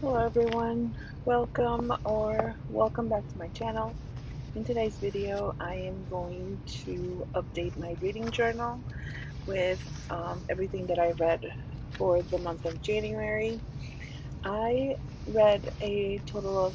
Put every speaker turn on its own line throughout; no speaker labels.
Hello everyone, welcome back to my channel. In today's video I am going to update my reading journal with everything that I read for the month of January. I read a total of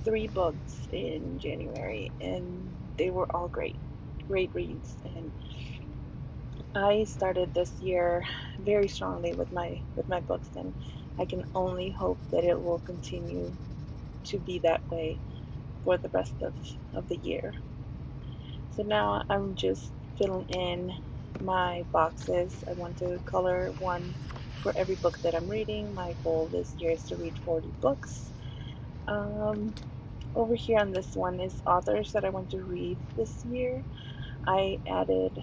3 books in January and they were all great reads, and I started this year very strongly with my books, and I can only hope that it will continue to be that way for the rest of the year. So now I'm just filling in my boxes. I want to color one for every book that I'm reading. My goal this year is to read 40 books. Over here on this one is authors that I want to read this year. I added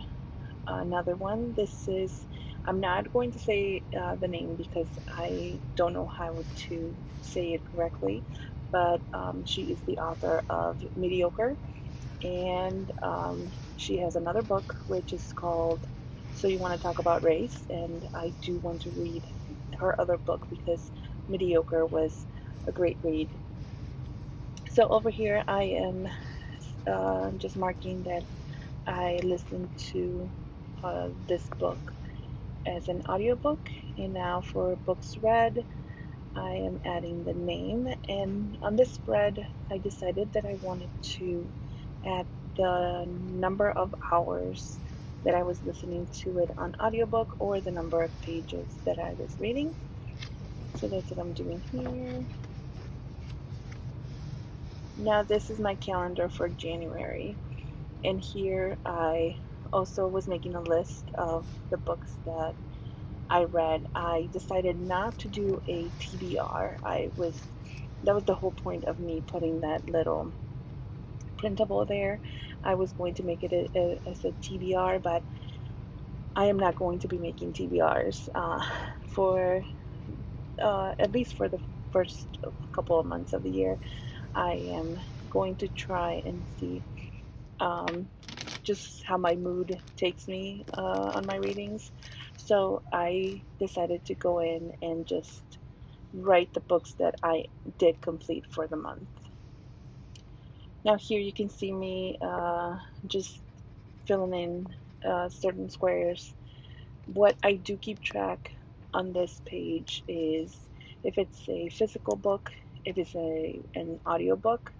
another one. I'm not going to say the name because I don't know how to say it correctly, but she is the author of Mediocre, and she has another book which is called So You Want to Talk About Race, and I do want to read her other book because Mediocre was a great read. So over here I am just marking that I listened to this book as an audiobook. And now for books read, I am adding the name, and on this spread I decided that I wanted to add the number of hours that I was listening to it on audiobook or the number of pages that I was reading. So that's what I'm doing here. Now this is my calendar for January, and here I also was making a list of the books that I read. I decided not to do a TBR. That was the whole point of me putting that little printable there. I was going to make it as a TBR, but I am not going to be making TBRs for at least for the first couple of months of the year. I am going to try and see um, just how my mood takes me on my readings. So I decided to go in and just write the books that I did complete for the month. Now here you can see me just filling in certain squares. What I do keep track on this page is if it's a physical book, if it's an audio book,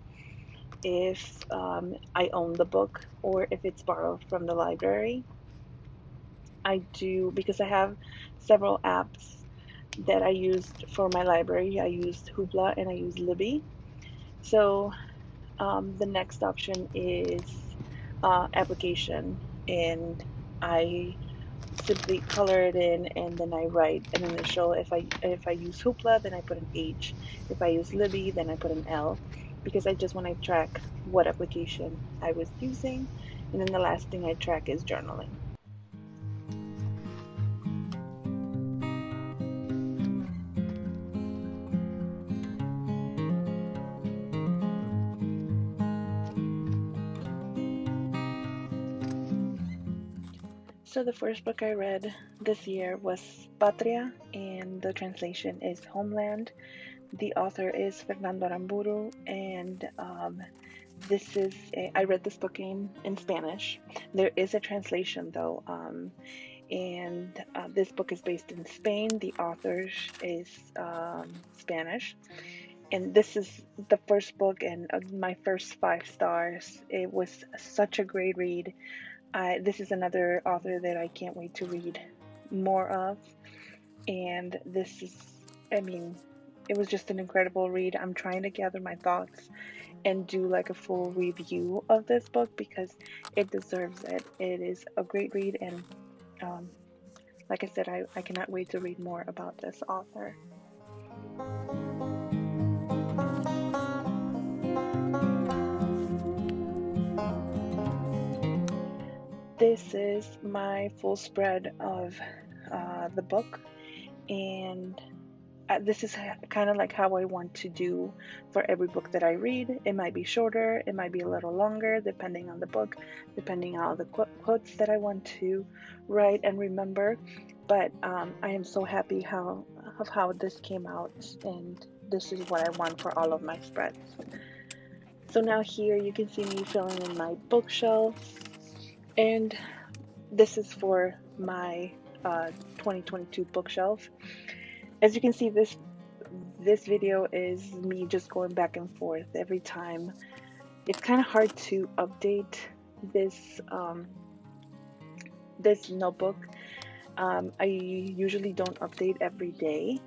if I own the book, or if it's borrowed from the library. I do, because I have several apps that I used for my library. I used Hoopla and I use Libby. So the next option is application, and I simply color it in and then I write an initial. If I use Hoopla, then I put an H. If I use Libby, then I put an L, because I just want to track what application I was using. And then the last thing I track is journaling. So the first book I read this year was Patria, and the translation is Homeland. The author is Fernando Aramburu, and I read this book in Spanish. There is a translation though, and this book is based in Spain. The author is Spanish, and this is the first book and my first 5 stars. It was such a great read. This is another author that I can't wait to read more of, and it was just an incredible read. I'm trying to gather my thoughts and do like a full review of this book because it deserves it. It is a great read, and like I said, I cannot wait to read more about this author. This is my full spread of the book, and this is kind of like how I want to do for every book that I read. It might be shorter, it might be a little longer, depending on the book, depending on the quotes that I want to write and remember. But I am so happy of how this came out, and this is what I want for all of my spreads. So now here you can see me filling in my bookshelf, and this is for my 2022 bookshelf. As you can see, this video is me just going back and forth every time. It's kind of hard to update this this notebook. I usually don't update every day,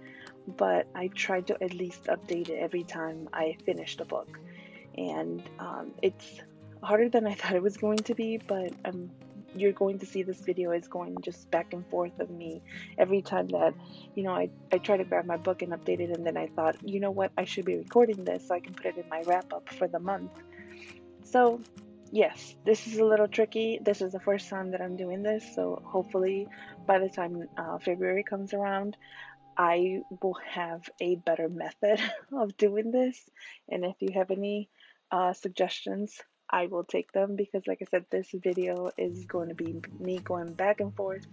but I try to at least update it every time I finish the book. And it's harder than I thought it was going to be, but you're going to see this video is going just back and forth of me every time that, you know, I try to grab my book and update it, and then I thought, you know what, I should be recording this so I can put it in my wrap up for the month. So yes, this is a little tricky. This is the first time that I'm doing this, so hopefully by the time February comes around, I will have a better method of doing this. And if you have any suggestions, I will take them, because like I said, this video is going to be me going back and forth,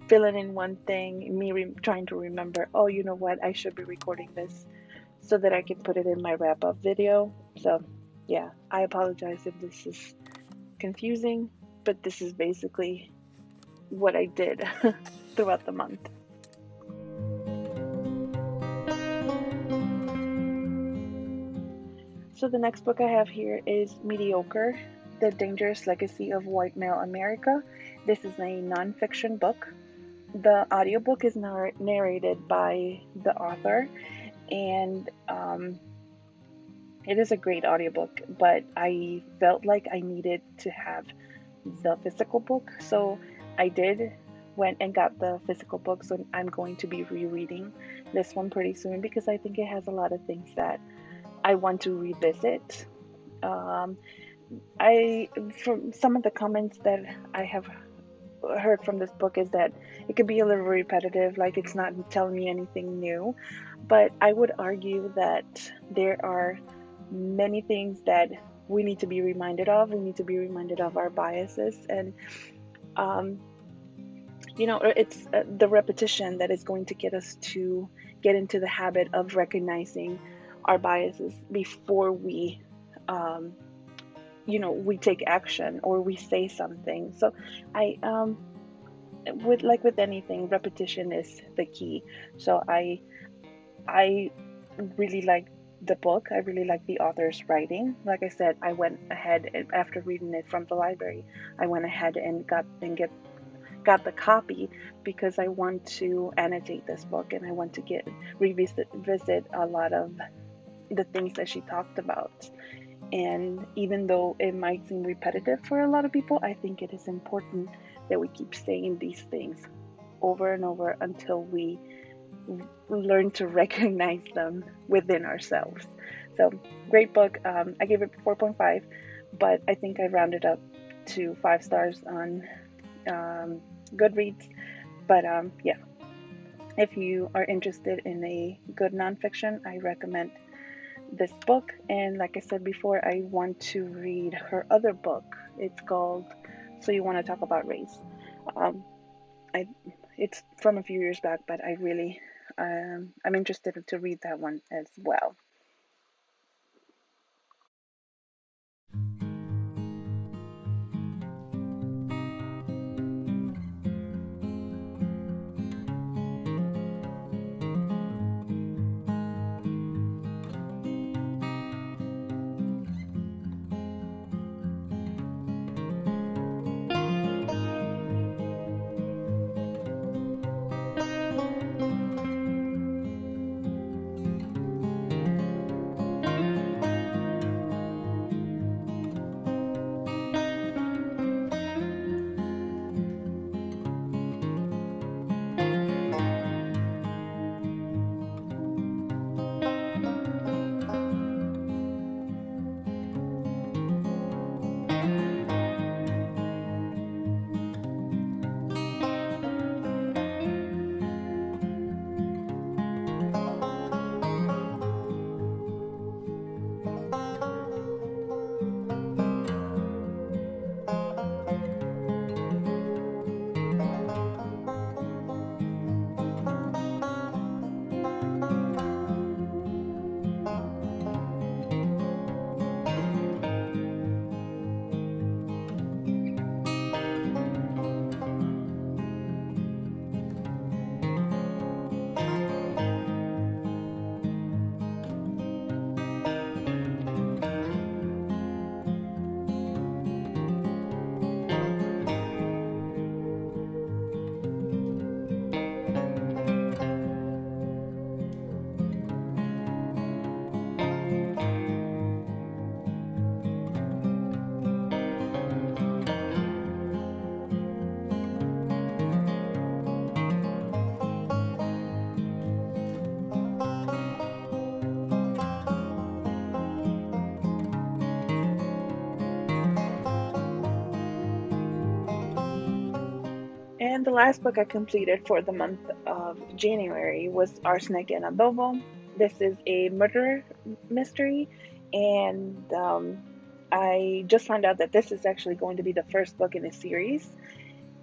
filling in one thing, me trying to remember, oh, you know what, I should be recording this so that I can put it in my wrap-up video. So yeah, I apologize if this is confusing, but this is basically what I did throughout the month. So the next book I have here is Mediocre, The Dangerous Legacy of White Male America. This is a nonfiction book. The audiobook is narrated by the author, and it is a great audiobook, but I felt like I needed to have the physical book, so I went and got the physical book. So I'm going to be rereading this one pretty soon, because I think it has a lot of things that I want to revisit. From some of the comments that I have heard from this book is that it could be a little repetitive, like it's not telling me anything new, but I would argue that there are many things that we need to be reminded of. We need to be reminded of our biases, and you know, it's the repetition that is going to get us to get into the habit of recognizing our biases before we you know, we take action or we say something. So I with anything, repetition is the key. So I really like the book. I really like the author's writing. Like I said, I went ahead, after reading it from the library, I went ahead and got the copy, because I want to annotate this book, and I want to revisit a lot of the things that she talked about. And even though it might seem repetitive for a lot of people, I think it is important that we keep saying these things over and over until we learn to recognize them within ourselves. So great book. I gave it 4.5, but I think I rounded up to 5 stars on Goodreads. But yeah, if you are interested in a good nonfiction, I recommend this book. And like I said before, I want to read her other book. It's called So You Want to Talk About Race. It's from a few years back, but I really I'm interested to read that one as well. And the last book I completed for the month of January was Arsenic and Adobo. This is a murder mystery, and I just found out that this is actually going to be the first book in a series,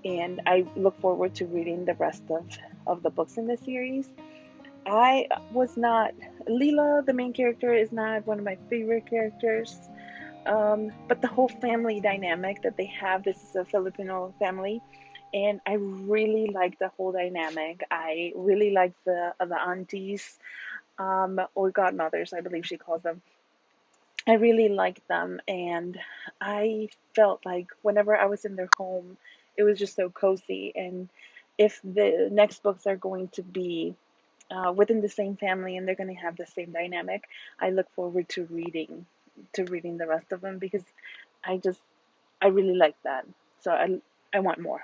and I look forward to reading the rest of the books in the series. I was not, Leela, the main character, is not one of my favorite characters. But the whole family dynamic that they have, this is a Filipino family, and I really like the whole dynamic. I really like the aunties, or godmothers, I believe she calls them. I really like them, and I felt like whenever I was in their home, it was just so cozy. And if the next books are going to be within the same family and they're going to have the same dynamic, I look forward to reading the rest of them, because I just I really like that. So I want more.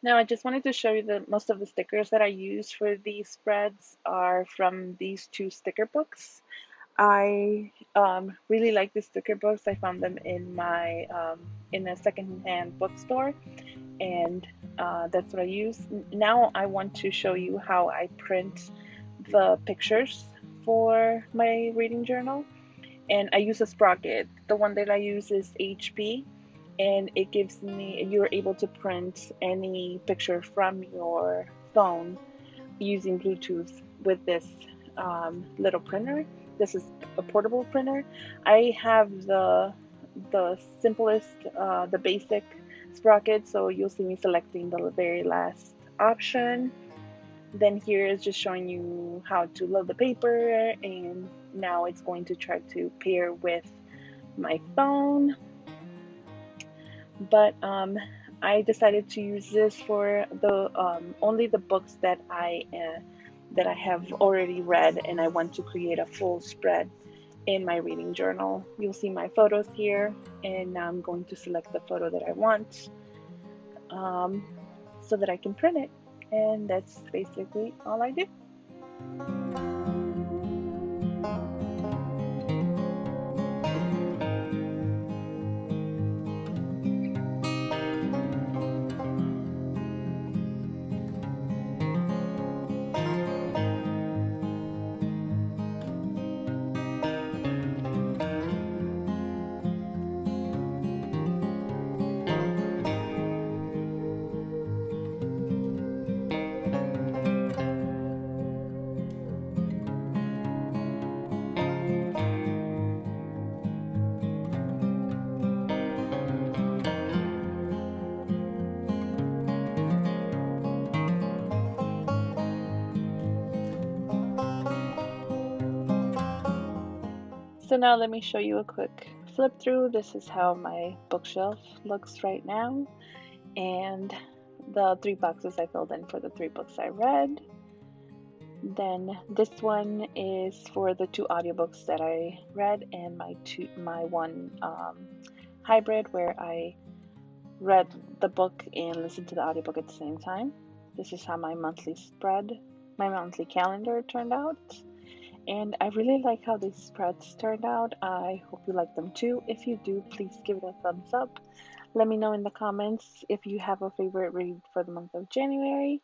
Now I just wanted to show you that most of the stickers that I use for these spreads are from these two sticker books. I really like the sticker books. I found them in a secondhand bookstore, and that's what I use. Now I want to show you how I print the pictures for my reading journal, and I use a Sprocket. The one that I use is HP, and it gives me, you're able to print any picture from your phone using Bluetooth with this little printer. This is a portable printer. I have the simplest, the basic Sprocket, so you'll see me selecting the very last option. Then here is just showing you how to load the paper, and now it's going to try to pair with my phone. But I decided to use this for the only the books that I have already read, and I want to create a full spread in my reading journal. You'll see my photos here, and now I'm going to select the photo that I want so that I can print it. And that's basically all I do. So now let me show you a quick flip through. This is how my bookshelf looks right now, and the 3 boxes I filled in for the 3 books I read. Then this one is for the 2 audiobooks that I read, and my one hybrid where I read the book and listened to the audiobook at the same time. This is how my monthly calendar turned out. And I really like how these spreads turned out. I hope you like them too. If you do, please give it a thumbs up. Let me know in the comments if you have a favorite read for the month of January.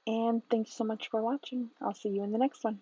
And thanks so much for watching. I'll see you in the next one.